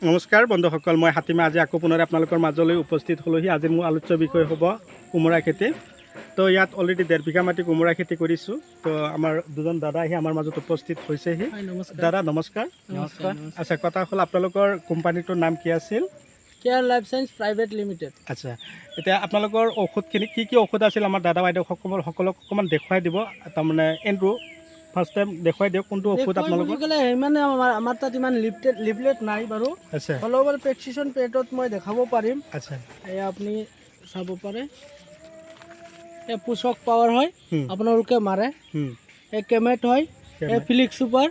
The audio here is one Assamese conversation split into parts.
নমস্কাৰ বন্ধুসকল, মই হাতীমা আজি আকৌ পুনৰ আপোনালোকৰ মাজলৈ উপস্থিত হ'লোহি। আজি মোৰ আলোচ্য বিষয় হ'ব কোমোৰা খেতি। তো ইয়াত অলৰেডি 1.5 বিঘা মাটি কোমোৰা খেতি কৰিছোঁ। তো আমাৰ দুজন দাদা আহি আমাৰ মাজত উপস্থিত হৈছেহি। দাদা নমস্কাৰ। নমস্কাৰ। আচ্ছা, কথা হ'ল আপোনালোকৰ কোম্পানীটোৰ নাম কি আছিল? Care life science private limited. আচ্ছা, এতিয়া আপোনালোকৰ ঔষধখিনি কি ঔষধ আছিল আমাৰ দাদা বাইদেউসকলক অকণমান দেখুৱাই দিব। তাৰমানে এনটো ফাৰ্ষ্ট টাইম দেখুৱাই দিয়ক কোনটো ঔষধ আপোনালোকৰ। মানে আমাৰ তাত ইমান লিফলেট নাই বাৰু। আচ্ছা, হ'লেও বাৰু প্ৰেছক্ৰিপশ্যন পেডত মই দেখাব পাৰিম। আচ্ছা, এয়া আপুনি চাব পাৰে। এই পুষক পাৱাৰ হয়, আপোনালোকে মাৰে। এই কেমেট হয়, এই ফিলিক্স ছুপাৰ,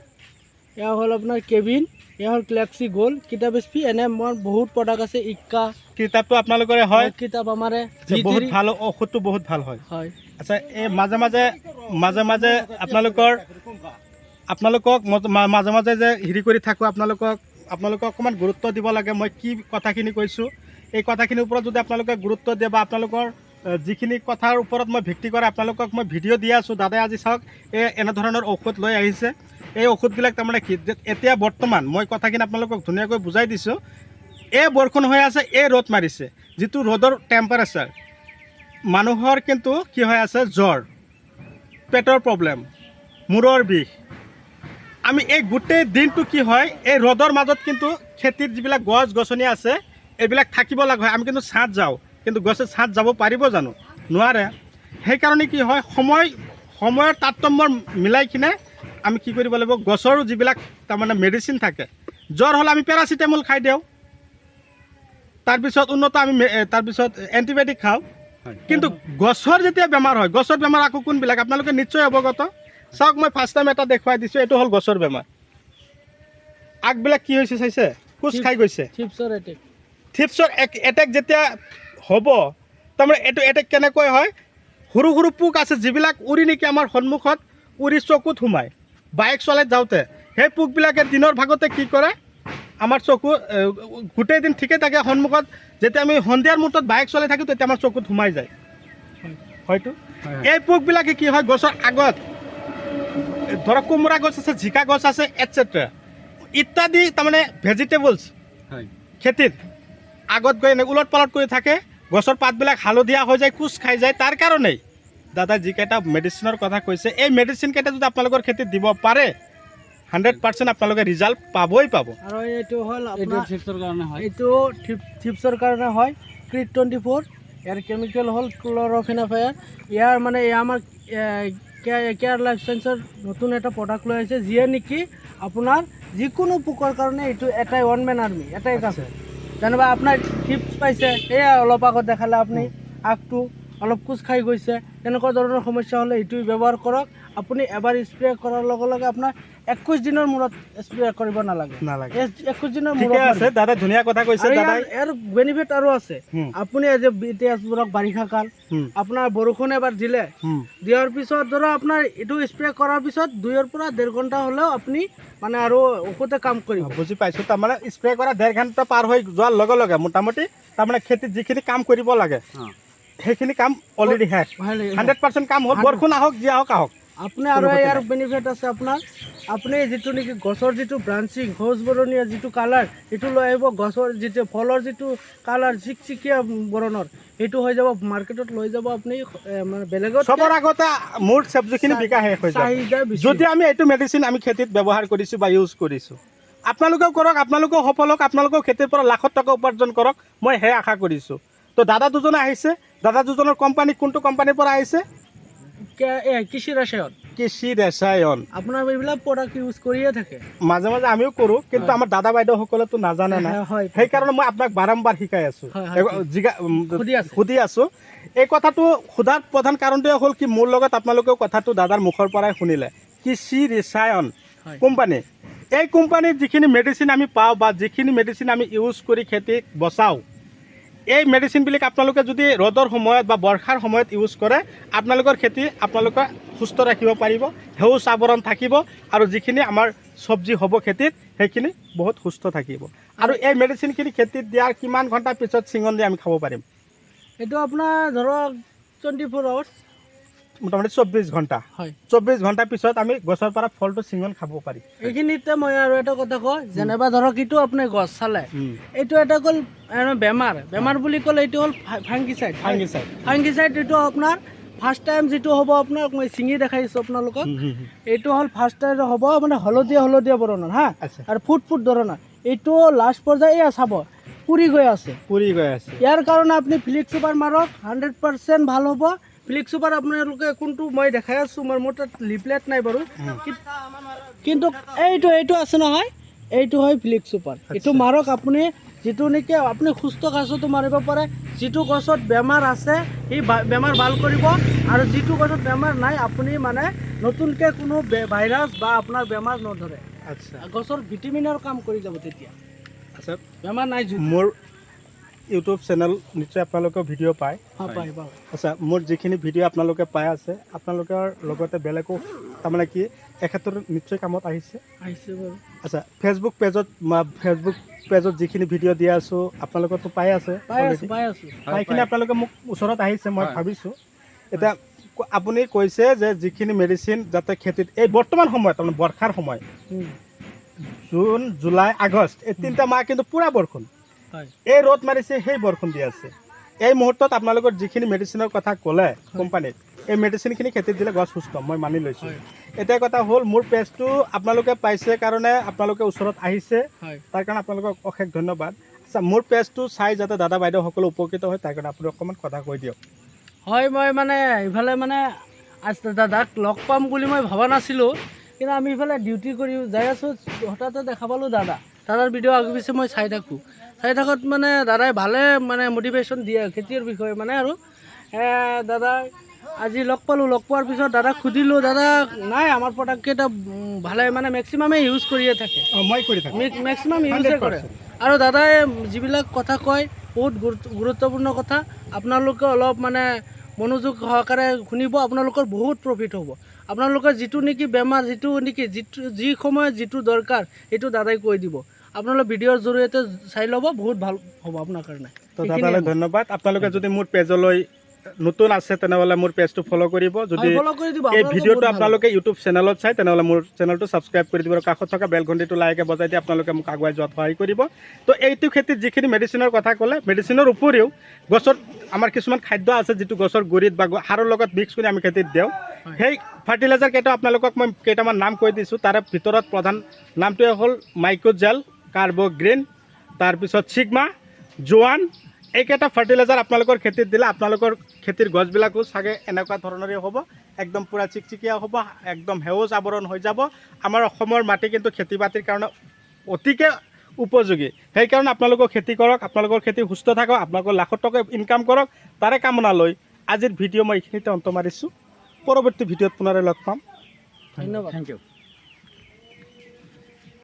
এয়া হ'ল আপোনাৰ কেভিন, এয়া হ'ল ক্লেক্সি গ'ল্ড, কিতাপ এছ পি, এনে মোৰ বহুত প্ৰডাক্ট আছে। ইক্কা কিতাপটো আপোনালোকৰে হয়, কিতাপ আমাৰে বহুত ভাল ঔষধটো, বহুত ভাল হয়। হয়। আচ্ছা, এই মাজে মাজে আপোনালোকক মাজে মাজে যে হেৰি কৰি থাকোঁ, আপোনালোকক অকণমান গুৰুত্ব দিব লাগে। মই কি কথাখিনি কৈছোঁ, এই কথাখিনিৰ ওপৰত যদি আপোনালোকে গুৰুত্ব দিয়ে বা আপোনালোকৰ যিখিনি কথাৰ ওপৰত মই ভিত্তি কৰে আপোনালোকক মই ভিডিঅ' দি আছোঁ। দাদাই আজি চাওক এনেধৰণৰ ঔষধ লৈ আহিছে। এই ঔষধবিলাক তাৰমানে কি, এতিয়া বৰ্তমান মই কথাখিনি আপোনালোকক ধুনীয়াকৈ বুজাই দিছোঁ। এই বৰষুণ হৈ আছে, এই ৰ'দ মাৰিছে, যিটো ৰ'দৰ টেম্পাৰেচাৰ, মানুহৰ কিন্তু কি হৈ আছে, জ্বৰ, পেটৰ প্ৰব্লেম, মূৰৰ বিষ। আমি এই গোটেই দিনটো কি হয়, এই ৰ'দৰ মাজত কিন্তু খেতিৰ যিবিলাক গছ গছনি আছে এইবিলাক থাকিব লগা হয়। আমি কিন্তু ছাঁত যাওঁ, কিন্তু গছে ছাঁত যাব পাৰিব জানো? নোৱাৰে। সেইকাৰণে কি হয়, সময়ৰ তাৰতম্য মিলাই কিনে আমি কি কৰিব লাগিব, গছৰ যিবিলাক তাৰমানে মেডিচিন থাকে, জ্বৰ হ'লে আমি পেৰাচিটামল খাই দিওঁ, তাৰপিছত তাৰপিছত এণ্টিবায়'টিক খাওঁ। কিন্তু গছৰ যেতিয়া বেমাৰ হয়, গছৰ বেমাৰ আকৌ কোনবিলাক আপোনালোকে নিশ্চয় অৱগত। চাওক, মই ফাৰ্ষ্ট টাইম এটা দেখুৱাই দিছোঁ। এইটো হ'ল গছৰ বেমাৰ। আগবিলাক কি হৈছে চাইছে, কোচ খাই গৈছে। থিপছৰ এটেক যেতিয়া হ'ব, তাৰমানে এইটো এটেক কেনেকৈ হয়, সৰু সৰু পোক আছে যিবিলাক উৰি নেকি আমাৰ সন্মুখত উৰি চকুত সোমায়। বাইক চলাই যাওঁতে সেই পোকবিলাকে দিনৰ ভাগতে কি কৰে, আমাৰ চকু গোটেই দিন ঠিকে থাকে, সন্মুখত যেতিয়া আমি সন্ধিয়াৰ মুহূৰ্তত বাইক চলাই থাকোঁ তেতিয়া আমাৰ চকুত সোমাই যায় হয়তো। এই পোকবিলাকে কি হয়, গছৰ আগত ধৰক কোমোৰা গছ আছে, জিকা গছ আছে, এটচেট্ৰা ইত্যাদি, তাৰমানে ভেজিটেবলছ খেতিত আগত গৈ এনে ওলট পালট কৰি থাকে, গছৰ পাতবিলাক হালধীয়া হৈ যায়, কোচ খাই যায়। তাৰ কাৰণেই দাদা যিকেইটা মেডিচিনৰ কথা কৈছে, এই মেডিচিনকেইটা যদি আপোনালোকৰ খেতিত দিব পাৰে 100% আপোনালোকে ৰিজাল্ট পাবই পাব। আৰু এইটো হ'ল এইটো থিপছৰ কাৰণে হয়, ক্ৰিট 24। ইয়াৰ কেমিকেল হ'ল ক্লৰফেনাফায়াৰ। ইয়াৰ মানে আমাৰ কেয়াৰ লাইফ সায়েন্সৰ নতুন এটা প্ৰডাক্ট লৈ আহিছে, যিয়ে নেকি আপোনাৰ যিকোনো পোকৰ কাৰণে এইটো এটাই ওৱান মেন আৰ্মি, এটাই কাম। যেনিবা আপোনাৰ থিপছ পাইছে, এয়া অলপ আগত দেখালে আপুনি, আগটো অলপ কোচ খাই গৈছে, তেনেকুৱা ধৰণৰ সমস্যা হ'লে এইটোৱে ব্যৱহাৰ কৰক। আপুনি এবাৰ স্প্ৰে কৰাৰ লগে লগে আপোনাৰ 21 দিনৰ মূৰত স্প্ৰে কৰিব নালাগে। 21 দিনৰ মূৰত আছে। দাদা ধুনীয়া কথা কৈছে। ইয়াৰ বেনিফিট আৰু আছে। আপুনি এতিয়া ধৰক বাৰিষা কাল, আপোনাৰ বৰষুণ এবাৰ দিয়াৰ পিছত ধৰক আপোনাৰ এইটো স্প্ৰে কৰাৰ পিছত 2 পৰা 1.5 ঘণ্টা হ'লেও আপুনি মানে আৰু ঔষধে কাম কৰিব। বুজি পাইছোঁ। তাৰমানে স্প্ৰে কৰা 1.5 ঘণ্টা পাৰ হৈ যোৱাৰ লগে লগে মোটামুটি তাৰমানে খেতিত যিখিনি কাম কৰিব লাগে সেইখিনি কাম অলৰেডি শেষ, 100% কাম হ'ল। বৰষুণ আহক, যি আহক আপুনি আৰু ইয়াৰ বেনিফিট আছে আপোনাৰ, আপুনি যিটো নেকি গছৰ যিটো ব্ৰাঞ্চিং, সেউজ বৰণীয়া যিটো কালাৰ, এইটো লৈ আহিব। গছৰ যিটো ফলৰ যিটো কালাৰ চিকচিকীয়া বৰণৰ, সেইটো হৈ যাব। মাৰ্কেটত লৈ যাব আপুনি, মানে বেলেগত চবৰ আগতে মোৰ চব্জিখিনি বিকা শেষ হৈ যায় যদি আমি এইটো মেডিচিন আমি খেতিত ব্যৱহাৰ কৰিছোঁ বা ইউজ কৰিছোঁ। আপোনালোকেও কৰক, আপোনালোকেও সফল হওক, আপোনালোকেও খেতিৰ পৰা লাখত টকা উপাৰ্জন কৰক, মই সেই আশা কৰিছোঁ। তো দাদা দুজনে আহিছে, দাদা দুজনৰ কোম্পানী কোনটো কোম্পানীৰ পৰা আহিছে? কৃষি ৰসায়ন। আপোনাৰ এইবিলাক প্ৰডাক্ট ইউজ কৰিয়ে থাকে। মাজে মাজে আমিও কৰোঁ, কিন্তু আমাৰ দাদা বাইদেউসকলেতো নাজানে না, সেইকাৰণে মই আপোনাক বাৰম্বাৰ শিকাই আছোঁ, সুধি আছোঁ। এই কথাটো সোধাৰ প্ৰধান কাৰণটোৱে হ'ল কি, মোৰ লগত আপোনালোকেও কথাটো দাদাৰ মুখৰ পৰাই শুনিলে। কৃষি ৰসায়ন কোম্পানী, এই কোম্পানীত যিখিনি মেডিচিন আমি পাওঁ বা যিখিনি মেডিচিন আমি ইউজ কৰি খেতি বচাওঁ, এই মেডিচিনবিলাক আপোনালোকে যদি ৰ'দৰ সময়ত বা বৰ্ষাৰ সময়ত ইউজ কৰে, আপোনালোকৰ খেতি আপোনালোকে সুস্থ ৰাখিব পাৰিব, সেউজ আৱৰণ থাকিব, আৰু যিখিনি আমাৰ চব্জি হ'ব খেতিত সেইখিনি বহুত সুস্থ থাকিব। আৰু এই মেডিচিনখিনি খেতিত দিয়াৰ কিমান ঘণ্টাৰ পিছত চিঙন দি আমি খাব পাৰিম? এইটো আপোনাৰ ধৰক 24 আৱাৰ্ছ। মোটামুটি 24 ঘণ্টা হয় 24 ঘণ্টাৰ পিছত আমি গছৰ পৰা ফলটো ছিঙন খাব পাৰি এইখিনিতে মই আৰু এটা কথা কওঁ যেনেবা ধৰক এইটো আপুনি গছ চালে এইটো এটা গ'ল বেমাৰ বুলি ক'লে এইটো হ'ল ফাংগিচাইড ফাংগিচাইড এইটো আপোনাৰ ফাৰ্ষ্ট টাইম যিটো হ'ব আপোনাক মই ছিঙি দেখাইছোঁ আপোনালোকক এইটো হ'ল ফাৰ্ষ্ট টাইম হ'ব মানে হালধীয়া বৰণৰ হা আৰু ফুট ধৰণৰ এইটো লাষ্ট পৰ্যায়ে এয়া চাব পুৰি গৈ আছে ইয়াৰ কাৰণে আপুনি ফ্লিক্স চুপাৰ মাৰক 100% ভাল হ'ব ফ্লিক্স চুপাৰ আপোনালোকে কোনটো মই দেখাই আছোঁ মোৰ তাত লিফলেট নাই বাৰু কিন্তু এইটো আছে নহয় এইটো হয় ফ্লিক্স চুপাৰ এইটো মাৰক আপুনি যিটো নেকি আপুনি সুস্থ গছতো মাৰিব পাৰে যিটো গছত বেমাৰ আছে সেই বেমাৰ ভাল কৰিব আৰু যিটো গছত বেমাৰ নাই আপুনি মানে নতুনকৈ কোনো ভাইৰাছ বা আপোনাৰ বেমাৰ নধৰে আচ্ছা গছৰ ভিটামিনৰ কাম কৰি যাব তেতিয়া আচ্ছা বেমাৰ নাই মোৰ ইউটিউব চেনেল নিশ্চয় আপোনালোকে ভিডিঅ' পায় আচ্ছা মোৰ যিখিনি ভিডিঅ' আপোনালোকে পাই আছে আপোনালোকৰ লগতে বেলেগো তাৰমানে কি এক্ষেত্ৰত নিশ্চয় কামত আহিছে বাৰু আচ্ছা ফেচবুক পেজত যিখিনি ভিডিঅ' দিয়া আছোঁ আপোনালোকেতো পাই আছে পাইখিনি আপোনালোকে মোক ওচৰত আহিছে মই ভাবিছোঁ এতিয়া আপুনি কৈছে যে যিখিনি মেডিচিন যাতে খেতিত এই বৰ্তমান সময়ত তাৰমানে বৰ্ষাৰ সময় জুন জুলাই আগষ্ট এই 3টা মাহ কিন্তু পুৰা বৰষুণ এই ৰ'দ মাৰিছে সেই বৰষুণ দি আছে এই মুহূৰ্তত আপোনালোকৰ যিখিনি মেডিচিনৰ কথা ক'লে কোম্পানীত এই মেডিচিনখিনি খেতিত দিলে গছ সুস্থ মই মানি লৈছোঁ এতিয়া কথা হ'ল মোৰ পেজটো আপোনালোকে পাইছে কাৰণে আপোনালোকে ওচৰত আহিছে তাৰ কাৰণে আপোনালোকক অশেষ ধন্যবাদ আচ্ছা মোৰ পেজটো চাই যাতে দাদা বাইদেউসকলে উপকৃত হয় তাৰ কাৰণে আপুনি অকণমান কথা কৈ দিয়ক হয় মই মানে ইফালে মানে দাদাক লগ পাম বুলি মই ভবা নাছিলোঁ কিন্তু আমি ইফালে ডিউটি কৰি যাই আছোঁ হঠাতে দেখা পালোঁ দাদাৰ ভিডিঅ' আগে পিছে মই চাই থাকোঁত মানে দাদাই ভালে মানে মটিভেশ্যন দিয়ে খেতিৰ বিষয়ে মানে আৰু দাদা আজি লগ পোৱাৰ পিছত দাদাক সুধিলোঁ দাদা নাই আমাৰ প্ৰডাক্টকেইটা ভালে মানে মেক্সিমামেই ইউজ কৰিয়ে থাকে মই কৰি থাকোঁ মেক্সিমাম ইউজে কৰে আৰু দাদাই যিবিলাক কথা কয় বহুত গুৰুত্বপূৰ্ণ কথা আপোনালোকে অলপ মানে মনোযোগ সহকাৰে শুনিব আপোনালোকৰ বহুত প্ৰফিট হ'ব আপোনালোকৰ যিটো নেকি বেমাৰ যি সময়ত যিটো দৰকাৰ সেইটো দাদাই কৈ দিব আপোনালোকে ভিডিঅ'ৰ জৰিয়তে চাই ল'ব বহুত ভাল হ'ব আপোনাৰ কাৰণে তো দাদালৈ ধন্যবাদ আপোনালোকে যদি মোৰ পেজলৈ নতুন আছে তেনেহ'লে মোৰ পেজটো ফ'ল' কৰিব যদি এই ভিডিঅ'টো আপোনালোকে ইউটিউব চেনেলত চাই তেনেহ'লে মোৰ চেনেলটো ছাবস্ক্ৰাইব কৰি দিব আৰু কাষত থকা বেল ঘণ্টিটো লাহেকৈ বজাই দি আপোনালোকে মোক আগুৱাই যোৱাত সহায় কৰিব তো এইটো খেতিত যিখিনি মেডিচিনৰ কথা ক'লে মেডিচিনৰ উপৰিও গছত আমাৰ কিছুমান খাদ্য আছে যিটো গছৰ গুৰিত বা সাৰৰ লগত মিক্স কৰি আমি খেতিত দিওঁ সেই ফাৰ্টিলাইজাৰ কেইটা আপোনালোকক মই কেইটামান নাম কৈ দিছোঁ তাৰে ভিতৰত প্ৰধান নামটোৱে হ'ল মাইক্ৰ'জেল কাৰ্বগ্ৰীণ তাৰপিছত ছিগমা জোৱান এইকেইটা ফাৰ্টিলাইজাৰ আপোনালোকৰ খেতিত দিলে আপোনালোকৰ খেতিৰ গছবিলাকো চাগে এনেকুৱা ধৰণৰে হ'ব একদম পূৰা চিকচিকীয়া হ'ব একদম সেউজ আৱৰণ হৈ যাব আমাৰ অসমৰ মাটি কিন্তু খেতি বাতিৰ কাৰণে অতিকে উপযোগী সেইকাৰণে আপোনালোকৰ খেতি কৰক আপোনালোকৰ খেতি সুস্থ থাকক আপোনালোকৰ লাখত টকা ইনকাম কৰক তাৰে কামনা লৈ আজিৰ ভিডিঅ' মই এইখিনিতে অন্ত মাৰিছোঁ পৰৱৰ্তী ভিডিঅ'ত পুনৰাই লগ পাম ধন্যবাদ থেংক ইউ